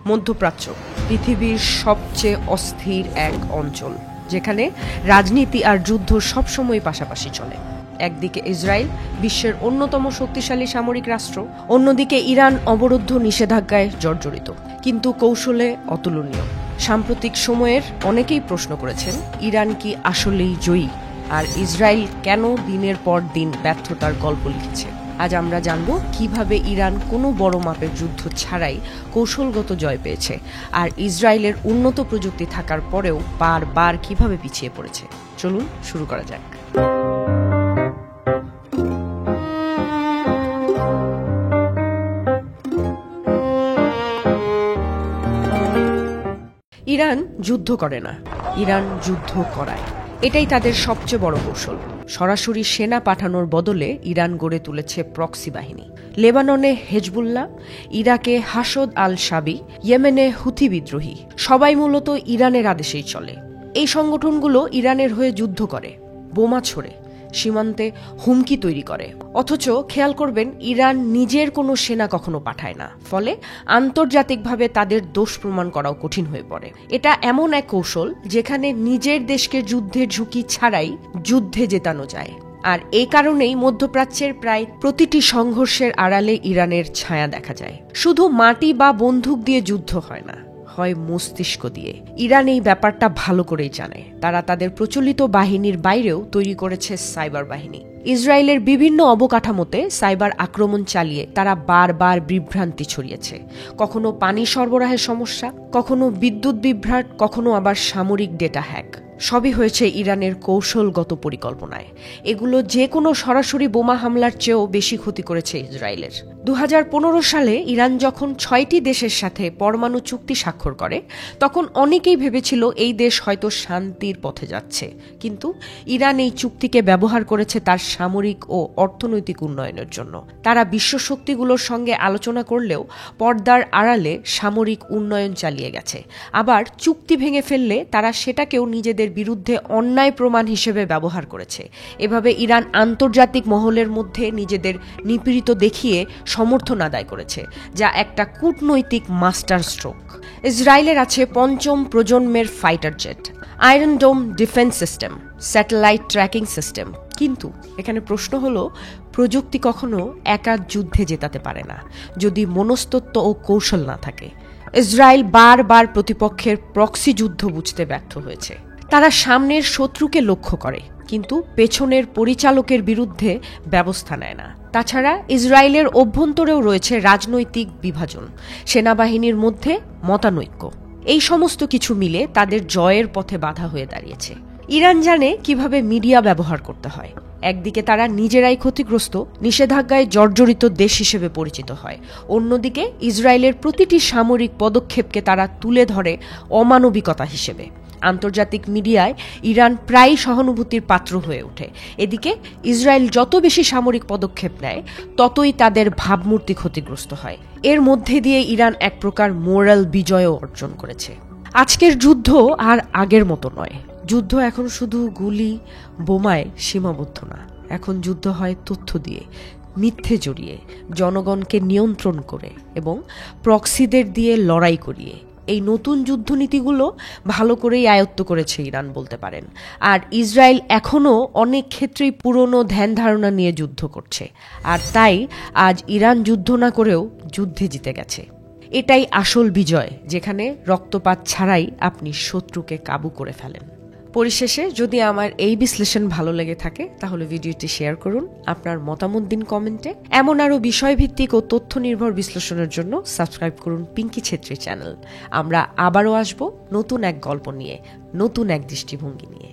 মধ্যপ্রাচ্য পৃথিবীর সবচেয়ে অস্থির এক অঞ্চল, যেখানে রাজনীতি আর যুদ্ধ সবসময় পাশাপাশি চলে। একদিকে ইসরায়েল, বিশ্বের অন্যতম শক্তিশালী সামরিক রাষ্ট্র, অন্যদিকে ইরান অবরুদ্ধ নিষেধাজ্ঞায় জর্জরিত, কিন্তু কৌশলে অতুলনীয়। সাম্প্রতিক সময়ের অনেকেই প্রশ্ন করেছেন, ইরান কি আসলেই জয়ী, আর ইসরায়েল কেন দিনের পর দিন ব্যর্থতার গল্প লিখেছে। আজ আমরা জানব কিভাবে ইরান কোনো বড় মাপের যুদ্ধ ছাড়াই কৌশলগত জয় পেয়েছে, আর ইসরায়েলের উন্নত প্রযুক্তি থাকার পরেও বারবার কিভাবে পিছিয়ে পড়েছে। চলুন শুরু করা যাক। ইরান যুদ্ধ করে না, ইরান যুদ্ধ করায়। এটাই তাদের সবচেয়ে বড় কৌশল। সরাসরি সেনা পাঠানোর বদলে ইরান গড়ে তুলেছে প্রক্সি বাহিনী। লেবাননে হেজবুল্লাহ, ইরাকে হাসদ আল শাবি, ইয়েমেনে হুথি বিদ্রোহী, সবাই মূলত ইরানের আদেশেই চলে। এই সংগঠনগুলো ইরানের হয়ে যুদ্ধ করে, বোমা ছোড়ে, সীমান্তে হুমকি তৈরি করে। অথচ খেয়াল করবেন, ইরান নিজের কোনো সেনা কখনো পাঠায় না, ফলে আন্তর্জাতিকভাবে তাদের দোষ প্রমাণ করাও কঠিন হয়ে পড়ে। এটা এমন এক কৌশল যেখানে নিজের দেশকে যুদ্ধের ঝুঁকি ছাড়াই যুদ্ধে জেতানো যায়। আর এই কারণেই মধ্যপ্রাচ্যের প্রায় প্রতিটি সংঘর্ষের আড়ালে ইরানের ছায়া দেখা যায়। শুধু মাটি বা বন্দুক দিয়ে যুদ্ধ হয় না, হয় মস্তিষ্ক দিয়ে। ইরান এই ব্যাপারটা ভালো করেই জানে। তারা তাদের প্রচলিত বাহিনীর বাইরেও তৈরি করেছে সাইবার বাহিনী। ইসরায়েলের বিভিন্ন অবকাঠামোতে সাইবার আক্রমণ চালিয়ে তারা বারবার বিভ্রান্তি ছড়িয়েছে। কখনো পানি সরবরাহের সমস্যা, কখনো বিদ্যুৎ বিভ্রাট, কখনো আবার সামরিক ডেটা হ্যাক। সবই হয়েছে ইরানের কৌশলগত পরিকল্পনায়। এগুলো যে কোনো সরাসরি বোমা হামলার চেয়েও বেশি ক্ষতি করেছে ইসরায়েলের। 2015 সালে ইরান যখন 6টি দেশের সাথে পরমাণু চুক্তি স্বাক্ষর করে, তখন অনেকেই ভেবেছিল এই দেশ হয়তো শান্তির পথে যাচ্ছে। কিন্তু ইরান এই চুক্তিকে ব্যবহার করেছে তার সামরিক ও অর্থনৈতিক উন্নয়নের জন্য। তারা বিশ্ব শক্তিগুলোর সঙ্গে আলোচনা করলেও পর্দার আড়ালে সামরিক উন্নয়ন চালিয়ে গেছে। আবার চুক্তি ভেঙে ফেললে তারা সেটাকেও নিজেদের বিরুদ্ধে অন্যায় প্রমাণ হিসেবে ব্যবহার করেছে। এভাবে ইরান আন্তর্জাতিক মহলের মধ্যে নিজেদের নিপীড়িত দেখিয়ে সমর্থন আদায় করেছে, যা একটা কূটনৈতিক মাস্টার স্ট্রোক। ইসরায়েলের আছে 5ম প্রজন্মের fighter jet, iron dome defence system, satellite tracking system. কিন্তু এখানে প্রশ্ন হলো, প্রযুক্তি কখনো একা যুদ্ধে জেতাতে পারে না যদি মনস্তত্ত্ব ও কৌশল না থাকে। ইসরায়েল বারবার প্রতিপক্ষের প্রক্সি যুদ্ধ বুঝতে ব্যর্থ হয়েছে। তারা সামনের শত্রুকে লক্ষ্য করে, কিন্তু পেছনের পরিচালকের বিরুদ্ধে ব্যবস্থা নেয় না। তাছাড়া ইসরায়েলের অভ্যন্তরেও রয়েছে রাজনৈতিক বিভাজন, সেনাবাহিনীর মধ্যে মতানৈক্য। এই সমস্ত কিছু মিলে তাদের জয়ের পথে বাধা হয়ে দাঁড়িয়েছে। ইরান জানে কিভাবে মিডিয়া ব্যবহার করতে হয়। একদিকে তারা নিজেরাই ক্ষতিগ্রস্ত, নিষেধাজ্ঞায় জর্জরিত দেশ হিসেবে পরিচিত হয়। অন্যদিকে ইসরায়েলের প্রতিটি সামরিক পদক্ষেপকে তারা তুলে ধরে অমানবিকতা হিসেবে। আন্তর্জাতিক মিডিয়ায় ইরান প্রায় সহানুভূতির পাত্র হয়ে ওঠে। এদিকে ইসরায়েল যত বেশি সামরিক পদক্ষেপ নেয়, ততই তাদের ভাবমূর্তি ক্ষতিগ্রস্ত হয়। এর মধ্যে দিয়ে ইরান এক প্রকার মোরাল বিজয়ও অর্জন করেছে। আজকের যুদ্ধ আর আগের মতো নয়। যুদ্ধ এখন শুধু গুলি বোমায় সীমাবদ্ধ না। এখন যুদ্ধ হয় তথ্য দিয়ে, মিথ্যে জড়িয়ে, জনগণকে নিয়ন্ত্রণ করে এবং প্রক্সিদের দিয়ে লড়াই করিয়ে। এই নতুন যুদ্ধনীতিগুলো ভালো করেই আয়ত্ত করেছে ইরান বলতে পারেন। আর ইসরায়েল এখনও অনেক ক্ষেত্রেই পুরনো ধ্যান ধারণা নিয়ে যুদ্ধ করছে। আর তাই আজ ইরান যুদ্ধ না করেও যুদ্ধে জিতে গেছে। এটাই আসল বিজয়, যেখানে রক্তপাত ছাড়াই আপনি শত্রুকে কাবু করে ফেলেন। পরিশেষে, যদি আমার এই বিশ্লেষণ ভালো লেগে থাকে তাহলে ভিডিওটি শেয়ার করুন, আপনার মতামত দিন কমেন্টে। এমন আরও বিষয়ভিত্তিক ও তথ্য নির্ভর বিশ্লেষণের জন্য সাবস্ক্রাইব করুন পিঙ্কি ছেত্রী চ্যানেল। আমরা আবারও আসব নতুন এক গল্প নিয়ে, নতুন এক দৃষ্টিভঙ্গি নিয়ে।